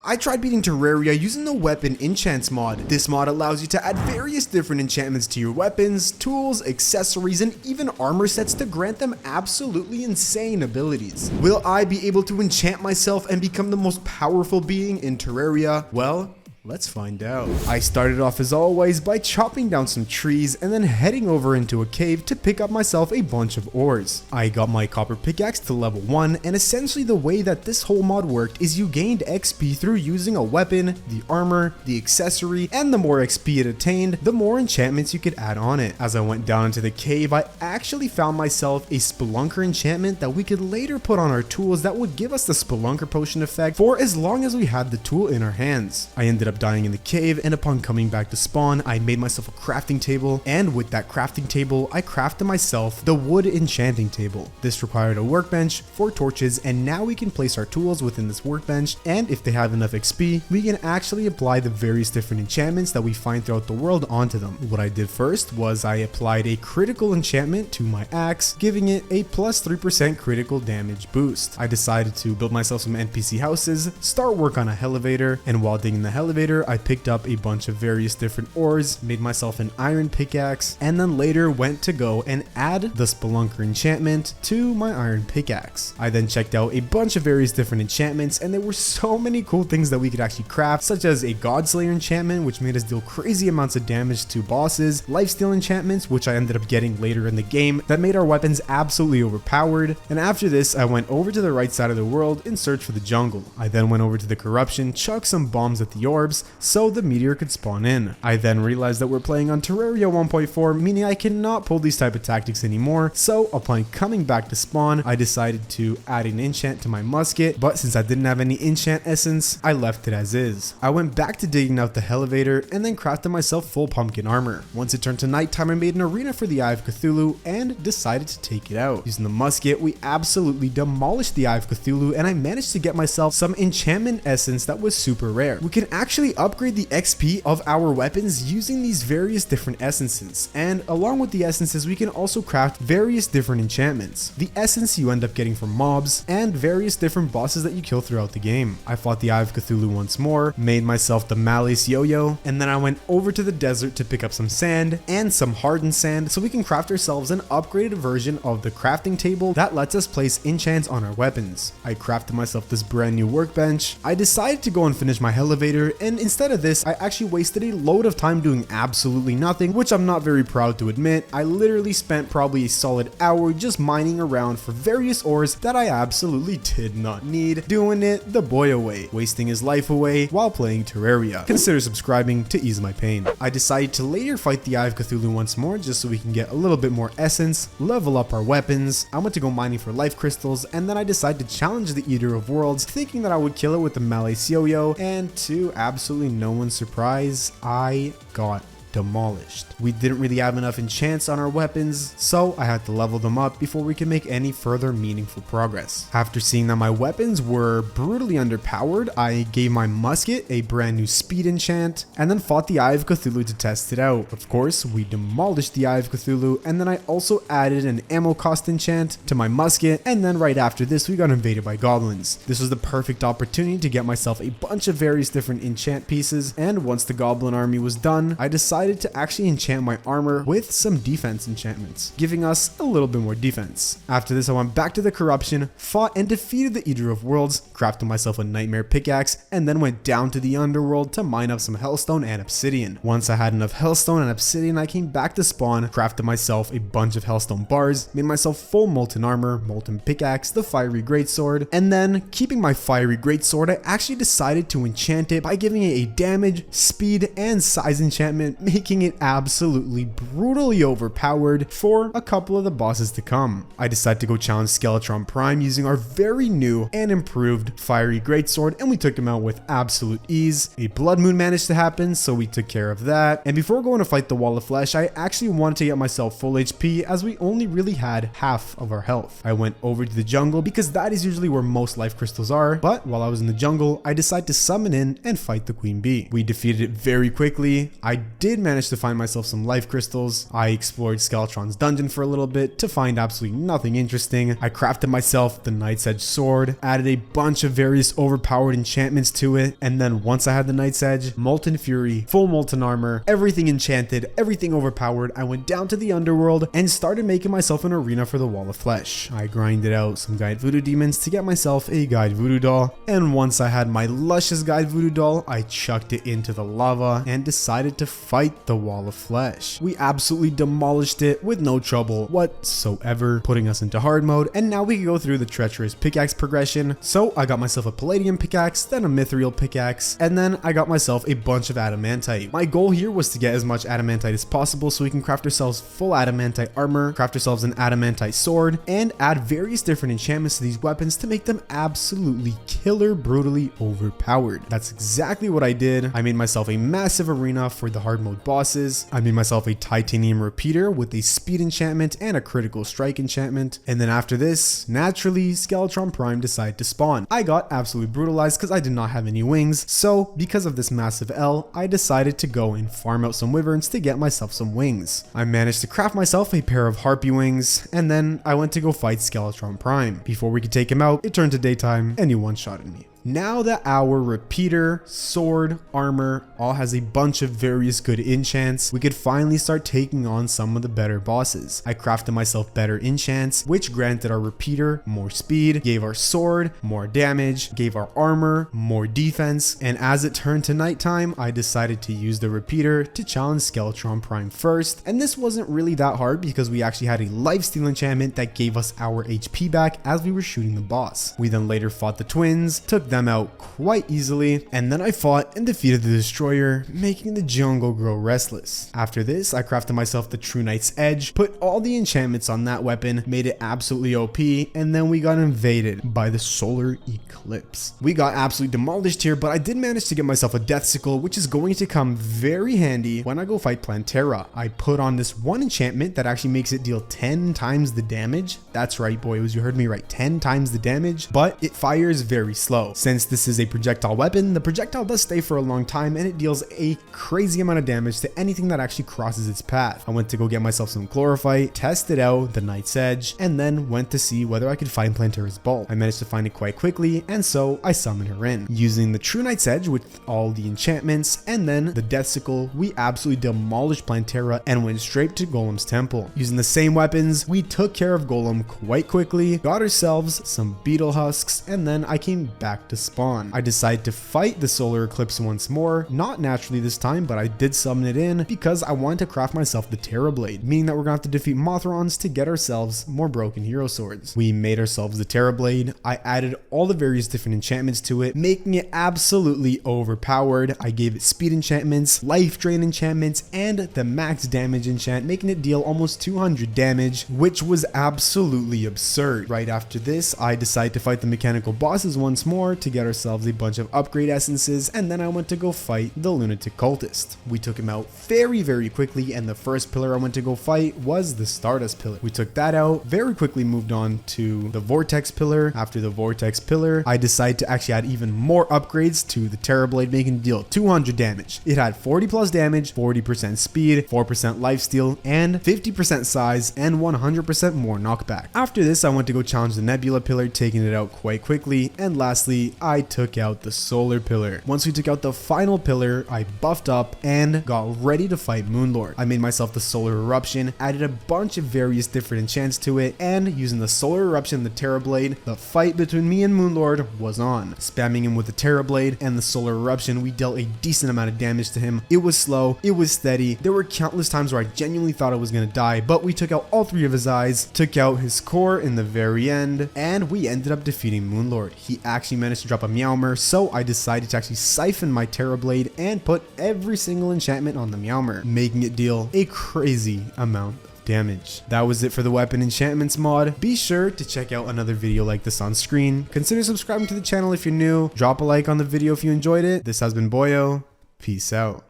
I tried beating Terraria using the Weapon Enchants mod. This mod allows you to add various different enchantments to your weapons, tools, accessories, and even armor sets to grant them absolutely insane abilities. Will I be able to enchant myself and become the most powerful being in Terraria? Well, let's find out. I started off as always by chopping down some trees and then heading over into a cave to pick up myself a bunch of ores. I got my copper pickaxe to level 1, and essentially the way that this whole mod worked is you gained XP through using a weapon, the armor, the accessory, and the more XP it attained, the more enchantments you could add on it. As I went down into the cave, I actually found myself a Spelunker enchantment that we could later put on our tools that would give us the Spelunker potion effect for as long as we had the tool in our hands. I ended up dying in the cave, and upon coming back to spawn, I made myself a crafting table, and with that crafting table, I crafted myself the wood enchanting table. This required a workbench, 4 torches, and now we can place our tools within this workbench, and if they have enough XP, we can actually apply the various different enchantments that we find throughout the world onto them. What I did first was I applied a critical enchantment to my axe, giving it a plus 3% critical damage boost. I decided to build myself some NPC houses, start work on a elevator, and while digging the elevator, I picked up a bunch of various different ores, made myself an iron pickaxe, and then later went to go and add the Spelunker enchantment to my iron pickaxe. I then checked out a bunch of various different enchantments, and there were so many cool things that we could actually craft, such as a Godslayer enchantment, which made us deal crazy amounts of damage to bosses, lifesteal enchantments, which I ended up getting later in the game, that made our weapons absolutely overpowered. And after this, I went over to the right side of the world in search for the jungle. I then went over to the corruption, chucked some bombs at the orbs, so the meteor could spawn in. I then realized that we're playing on Terraria 1.4, meaning I cannot pull these type of tactics anymore, so upon coming back to spawn, I decided to add an enchant to my musket, but since I didn't have any enchant essence, I left it as is. I went back to digging out the elevator and then crafted myself full pumpkin armor. Once it turned to nighttime, I made an arena for the Eye of Cthulhu and decided to take it out. Using the musket, we absolutely demolished the Eye of Cthulhu, and I managed to get myself some enchantment essence that was super rare. We can actually upgrade the XP of our weapons using these various different essences, and along with the essences we can also craft various different enchantments. The essence you end up getting from mobs and various different bosses that you kill throughout the game. I fought the Eye of Cthulhu once more, made myself the Malice Yo-Yo, and then I went over to the desert to pick up some sand and some hardened sand so we can craft ourselves an upgraded version of the crafting table that lets us place enchants on our weapons. I crafted myself this brand new workbench. I decided to go and finish my elevator, and instead of this, I actually wasted a load of time doing absolutely nothing, which I'm not very proud to admit. I literally spent probably a solid hour just mining around for various ores that I absolutely did not need, doing it the Boio way, wasting his life away while playing Terraria. Consider subscribing to ease my pain. I decided to later fight the Eye of Cthulhu once more just so we can get a little bit more essence, level up our weapons. I went to go mining for life crystals, and then I decided to challenge the Eater of Worlds, thinking that I would kill it with the Malice Yo-Yo, and to absolutely no one's surprise, I got demolished. We didn't really have enough enchants on our weapons, so I had to level them up before we could make any further meaningful progress. After seeing that my weapons were brutally underpowered, I gave my musket a brand new speed enchant and then fought the Eye of Cthulhu to test it out. Of course, we demolished the Eye of Cthulhu, and then I also added an ammo cost enchant to my musket, and then right after this we got invaded by goblins. This was the perfect opportunity to get myself a bunch of various different enchant pieces, and once the goblin army was done, I decided to actually enchant my armor with some defense enchantments, giving us a little bit more defense. After this, I went back to the corruption, fought and defeated the Eater of Worlds, crafted myself a nightmare pickaxe, and then went down to the underworld to mine up some hellstone and obsidian. Once I had enough hellstone and obsidian, I came back to spawn, crafted myself a bunch of hellstone bars, made myself full molten armor, molten pickaxe, the fiery greatsword, and then keeping my fiery greatsword, I actually decided to enchant it by giving it a damage, speed, and size enchantment, making it absolutely brutally overpowered for a couple of the bosses to come. I decided to go challenge Skeletron Prime using our very new and improved fiery greatsword, and we took him out with absolute ease. A blood moon managed to happen, so we took care of that. And before going to fight the Wall of Flesh, I actually wanted to get myself full HP as we only really had half of our health. I went over to the jungle because that is usually where most life crystals are, but while I was in the jungle, I decided to summon in and fight the Queen Bee. We defeated it very quickly. I did did manage to find myself some life crystals. I explored Skeletron's dungeon for a little bit to find absolutely nothing interesting. I crafted myself the Knight's Edge sword, added a bunch of various overpowered enchantments to it, and then once I had the Knight's Edge, Molten Fury, full molten armor, everything enchanted, everything overpowered, I went down to the underworld and started making myself an arena for the Wall of Flesh. I grinded out some guide voodoo demons to get myself a guide voodoo doll, and once I had my luscious guide voodoo doll, I chucked it into the lava and decided to fight the Wall of Flesh. We absolutely demolished it with no trouble whatsoever, putting us into hard mode, and now we can go through the treacherous pickaxe progression. So I got myself a palladium pickaxe, then a mithril pickaxe, and then I got myself a bunch of adamantite. My goal here was to get as much adamantite as possible so we can craft ourselves full adamantite armor, craft ourselves an adamantite sword, and add various different enchantments to these weapons to make them absolutely killer brutally overpowered. That's exactly what I did. I made myself a massive arena for the hard mode bosses. I made myself a titanium repeater with a speed enchantment and a critical strike enchantment. And then after this, naturally, Skeletron Prime decided to spawn. I got absolutely brutalized because I did not have any wings. So because of this massive L, I decided to go and farm out some wyverns to get myself some wings. I managed to craft myself a pair of harpy wings, and then I went to go fight Skeletron Prime. Before we could take him out, it turned to daytime and he one-shotted me. Now that our repeater, sword, armor all has a bunch of various good enchants, we could finally start taking on some of the better bosses. I crafted myself better enchants, which granted our repeater more speed, gave our sword more damage, gave our armor more defense, and as it turned to nighttime, I decided to use the repeater to challenge Skeletron Prime first, and this wasn't really that hard because we actually had a lifesteal enchantment that gave us our HP back as we were shooting the boss. We then later fought the twins, took them out quite easily, and then I fought and defeated the destroyer, making the jungle grow restless. After this, I crafted myself the True Knight's Edge, put all the enchantments on that weapon, made it absolutely OP, and then we got invaded by the solar eclipse. We got absolutely demolished here, but I did manage to get myself a death sickle, which is going to come very handy when I go fight Plantera. I put on this one enchantment that actually makes it deal 10 times the damage. That's right, boys, you heard me right, 10 times the damage, but it fires very slow. Since this is a projectile weapon, the projectile does stay for a long time and it deals a crazy amount of damage to anything that actually crosses its path. I went to go get myself some chlorophyte, tested out the Knight's Edge, and then went to see whether I could find Plantera's bolt. I managed to find it quite quickly, and so I summoned her in. Using the True Knight's Edge with all the enchantments and then the Death Sickle, we absolutely demolished Plantera and went straight to Golem's temple. Using the same weapons, we took care of Golem quite quickly, got ourselves some beetle husks, and then I came back to spawn. I decided to fight the solar eclipse once more, not naturally this time, but I did summon it in because I wanted to craft myself the Terra Blade, meaning that we're gonna have to defeat Mothrons to get ourselves more broken hero swords. We made ourselves the Terra Blade. I added all the various different enchantments to it, making it absolutely overpowered. I gave it speed enchantments, life drain enchantments, and the max damage enchant, making it deal almost 200 damage, which was absolutely absurd. Right after this, I decided to fight the mechanical bosses once more to get ourselves a bunch of upgrade essences, and then I went to go fight the lunatic cultist. We took him out very quickly, and the first pillar I went to go fight was the Stardust pillar. We took that out, very quickly moved on to the Vortex pillar. After the Vortex pillar, I decided to actually add even more upgrades to the Terra Blade, making it deal 200 damage. It had 40 plus damage, 40% speed, 4% lifesteal, and 50% size, and 100% more knockback. After this, I went to go challenge the Nebula pillar, taking it out quite quickly, and lastly, I took out the Solar pillar. Once we took out the final pillar, I buffed up and got ready to fight Moonlord. I made myself the Solar Eruption, added a bunch of various different enchants to it, and using the Solar Eruption and the Terra Blade, the fight between me and Moonlord was on. Spamming him with the Terra Blade and the Solar Eruption, we dealt a decent amount of damage to him. It was slow, it was steady. There were countless times where I genuinely thought I was gonna die, but we took out all three of his eyes, took out his core in the very end, and we ended up defeating Moonlord. He actually managed to drop a Meowmer, so I decided to actually siphon my Terra Blade and put every single enchantment on the Meowmer, making it deal a crazy amount of damage. That was it for the weapon enchantments mod. Be sure to check out another video like this on screen. Consider subscribing to the channel if you're new. Drop a like on the video if you enjoyed it. This has been Boio. Peace out.